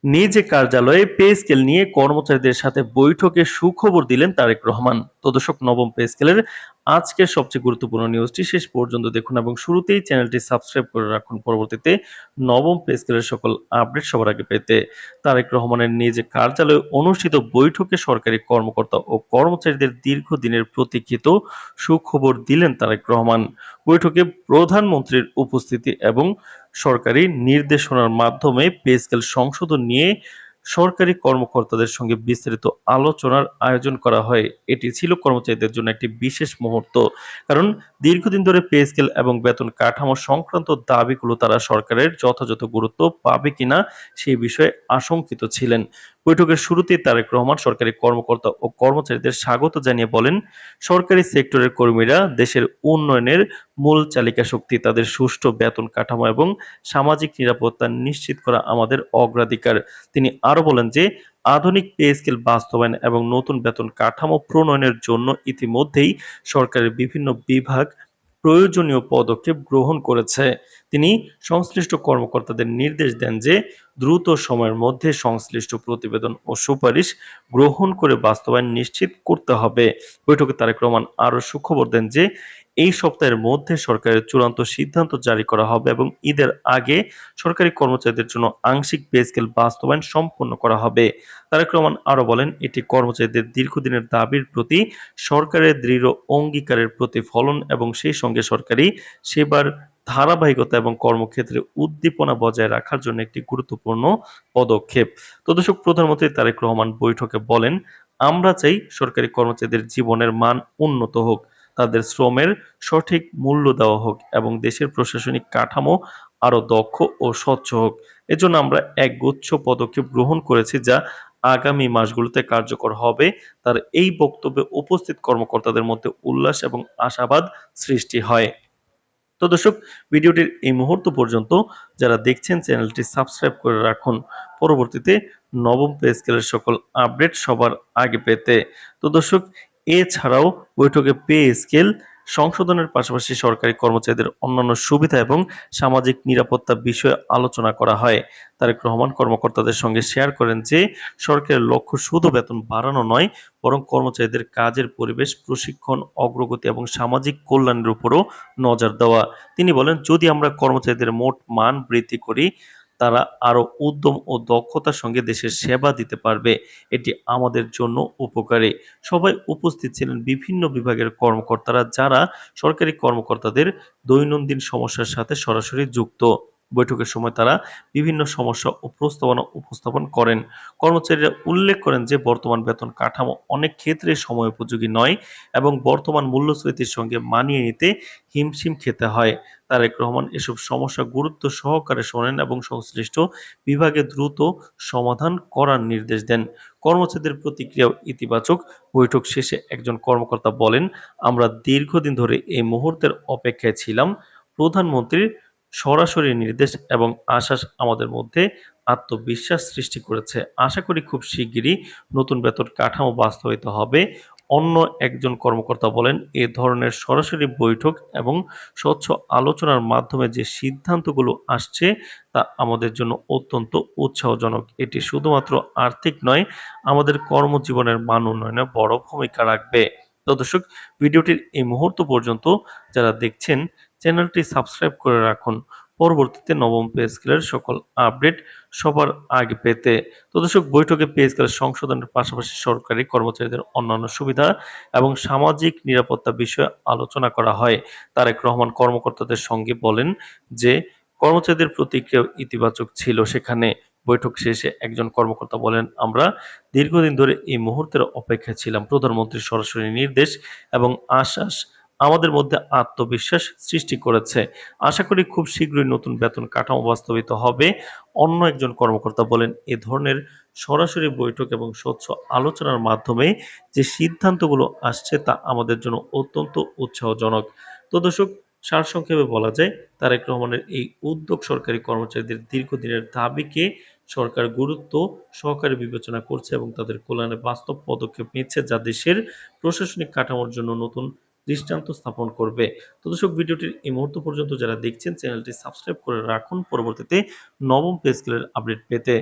নিজ কার্যালয়ে pay scale নিয়ে কর্মচারীদের সাথে বৈঠকে সুখবর দিলেন তারেক রহমান। তো দর্শক, নবম পে স্কেলের আজকের সবচেয়ে গুরুত্বপূর্ণ নিউজটি শেষ পর্যন্ত দেখুন এবং শুরুতেই চ্যানেলটি সাবস্ক্রাইব করে রাখুন পরবর্তীতে নবম পে স্কেলের সকল আপডেট সবার আগে পেতে। তারেক রহমানের নিজ কার্যালয়ে অনুষ্ঠিত বৈঠকে সরকারি কর্মকর্তা ও কর্মচারীদের দীর্ঘদিনের প্রতীক্ষিত সুখবর দিলেন তারেক রহমান। বৈঠকে প্রধানমন্ত্রীর উপস্থিতি এবং সরকারি নির্দেশনার মাধ্যমে পে স্কেল সংশোধন নিয়ে সরকারি কর্মকর্তাদের সঙ্গে বিস্তারিত আলোচনার আয়োজন করা হয়। এটি ছিল কর্মচারীদের জন্য একটি বিশেষ মুহূর্ত। কারণ দীর্ঘদিন ধরে পে স্কেল এবং বেতন কাঠামো সংক্রান্ত দাবিগুলো তারা সরকারের যথাযথ গুরুত্ব পাবে কিনা সেই বিষয়ে আশঙ্কিত ছিলেন। বৈঠকের শুরুতেই তারেক রহমান সরকারি কর্মকর্তা ও কর্মচারীদের স্বাগত জানিয়ে বলেন, সরকারি সেক্টরের কর্মীরা দেশের উন্নয়নের মূল চালিকা শক্তি। তাদের সুষ্ঠু বেতন কাঠামো এবং সামাজিক নিরাপত্তা নিশ্চিত করা আমাদের অগ্রাধিকার। তিনি আরো বলেন যে আধুনিক পে স্কেল বাস্তবায়ন এবং নতুন বেতন কাঠামো প্রণয়নের জন্য ইতিমধ্যেই সরকারের বিভিন্ন বিভাগ প্রয়োজনীয় পদক্ষেপ গ্রহণ করেছে। তিনি সংশ্লিষ্ট কর্মকর্তাদের নির্দেশ দেন যে দ্রুত সময়ের মধ্যে সংশ্লিষ্ট প্রতিবেদন ও সুপারিশ গ্রহণ করে বাস্তবায়ন নিশ্চিত করতে হবে। বৈঠকে তারেক রহমান আরো সুখবর দেন যে এই সপ্তাহের মধ্যে সরকারের চূড়ান্ত সিদ্ধান্ত জারি করা হবে এবং ঈদের আগে সরকারি কর্মচারীদের জন্য আংশিক পে স্কেল বাস্তবায়ন সম্পন্ন করা হবে। তারেক রহমান আরো বলেন, এটি কর্মচারীদের দীর্ঘদিনের দাবির প্রতি সরকারের দৃঢ় অঙ্গীকারের প্রতিফলন এবং সেই সঙ্গে সরকারি সেবার ধারাবাহিকতা এবং কর্মক্ষেত্রে উদ্দীপনা বজায় রাখার জন্য একটি গুরুত্বপূর্ণ পদক্ষেপ। তো দর্শক, প্রধানমন্ত্রী তারেক রহমান বৈঠকে বলেন, আমরা চাই সরকারি কর্মচারীদের জীবনের মান উন্নত হোক, তাদের শ্রমের সঠিক মূল্য দেওয়া হোক এবং দেশের প্রশাসনিক কাঠামো আরো দক্ষ ও স্বচ্ছ হোক। এজন্য আমরা একগুচ্ছ পদক্ষেপ গ্রহণ করেছি যা আগামী মাসগুলোতে কার্যকর হবে। তার এই বক্তব্যে উপস্থিত কর্মকর্তাদের মধ্যে উল্লাস এবং আশাবাদ সৃষ্টি হয়। তো দর্শক, ভিডিওটির এই মুহূর্ত পর্যন্ত যারা দেখছেন চ্যানেলটি সাবস্ক্রাইব করে রাখুন পরবর্তীতে নবম পে স্কেলের সকল আপডেট সবার আগে পেতে। তো দর্শক, এছাড়াও বৈঠকে পে স্কেল সংশোধনের পাশাপাশি সরকারি কর্মচারীদের অন্যান্য সুবিধা এবং সামাজিক নিরাপত্তা বিষয়ে আলোচনা করা হয়। তারেক রহমান কর্মকর্তাদের সঙ্গে শেয়ার করেন যে সরকারের লক্ষ্য শুধু বেতন বাড়ানো নয়, বরং কর্মচারীদের কাজের পরিবেশ, প্রশিক্ষণ, অগ্রগতি এবং সামাজিক কল্যাণের উপরও নজর দেওয়া। তিনি বলেন, যদি আমরা কর্মচারীদের মোট মান বৃদ্ধি করি, তারা আরো উদ্যম ও দক্ষতার সঙ্গে দেশের সেবা দিতে পারবে। এটি আমাদের জন্য উপকারী। সবাই উপস্থিত ছিলেন বিভিন্ন বিভাগের কর্মকর্তারা যারা সরকারি কর্মকর্তাদের দৈনন্দিন সমস্যার সাথে সরাসরি যুক্ত। বৈঠকের সময় তারা বিভিন্ন সমস্যা ও প্রস্তাবনা উপস্থাপন করেন। কর্মচারীরা উল্লেখ করেন যে বর্তমান বেতন কাঠামো অনেক ক্ষেত্রে সময় উপযোগী নয় এবং বর্তমান মূল্যস্ফীতির সঙ্গে মানিয়ে নিতে হিমশিম খেতে হয়। তারেক রহমান এসব সমস্যা গুরুত্ব সহকারে শোনেন এবং সংশ্লিষ্ট বিভাগে দ্রুত সমাধান করার নির্দেশ দেন। কর্মচারীদের প্রতিক্রিয়াও ইতিবাচক। বৈঠক শেষে একজন কর্মকর্তা বলেন, আমরা দীর্ঘদিন ধরে এই মুহূর্তের অপেক্ষায় ছিলাম। প্রধানমন্ত্রীর সরাসরি নির্দেশ এবং আশ্বাস আমাদের মধ্যে আত্মবিশ্বাস সৃষ্টি করেছে। আশা করি খুব শিগগিরই নতুন বেতন কাঠামো বাস্তবায়িত হবে। অন্য একজন কর্মকর্তা বলেন, এ ধরনের সরাসরি বৈঠক এবং স্বচ্ছ আলোচনার মাধ্যমে যে সিদ্ধান্তগুলো আসছে তা আমাদের জন্য অত্যন্ত উৎসাহজনক। এটি শুধুমাত্র আর্থিক নয়, আমাদের কর্মজীবনের মান উন্নয়নে বড় ভূমিকা রাখবে। তো দর্শক, ভিডিওটির এই মুহূর্ত পর্যন্ত যারা দেখছেন চ্যানেলটি সাবস্ক্রাইব করে রাখুন পরবর্তীতে নবম পে স্কেলের সকল আপডেট সবার আগে পেতে। তো দর্শক, বৈঠকে পে স্কেল সংশোধনের পাশাপাশি সরকারি কর্মচারীদের অন্যান্য সুবিধা এবং সামাজিক নিরাপত্তা বিষয়ে আলোচনা করা হয়। তারেক রহমান কর্মকর্তাদের সঙ্গে বলেন যে কর্মচারীদের প্রতিক্রিয়া ইতিবাচক ছিল সেখানে। বৈঠক শেষে একজন কর্মকর্তা বলেন, আমরা দীর্ঘদিন ধরে এই মুহূর্তের অপেক্ষায় ছিলাম। প্রধানমন্ত্রীর সরাসরি নির্দেশ এবং আশ্বাস আমাদের মধ্যে আত্মবিশ্বাস সৃষ্টি করেছে। আশা করি খুব শীঘ্রই নতুন বেতন কাঠামো বাস্তবিত হবে। অন্য একজন কর্মকর্তা বলেন, এ ধরনের সরাসরি বৈঠক এবং স্বচ্ছ আলোচনার মাধ্যমে যে সিদ্ধান্তগুলো আসছে তা আমাদের জন্য অত্যন্ত উৎসাহজনক। তো দর্শক, সারসংক্ষেপে বলা যায় তারেক রহমানের এই উদ্যোগ সরকারি কর্মচারীদের দীর্ঘদিনের দাবিকে সরকার গুরুত্ব সহকারে বিবেচনা করছে এবং তাদের কল্যাণে বাস্তব পদক্ষেপ নিচ্ছে যা দেশের প্রশাসনিক কাঠামোর জন্য নতুন দৃষ্টান্ত স্থাপন করবে। তো দর্শক, ভিডিওটির এই মুহূর্ত পর্যন্ত যারা দেখছেন চ্যানেলটি সাবস্ক্রাইব করে রাখুন পরবর্তীতে নবম পে স্কেলের আপডেট পেতে।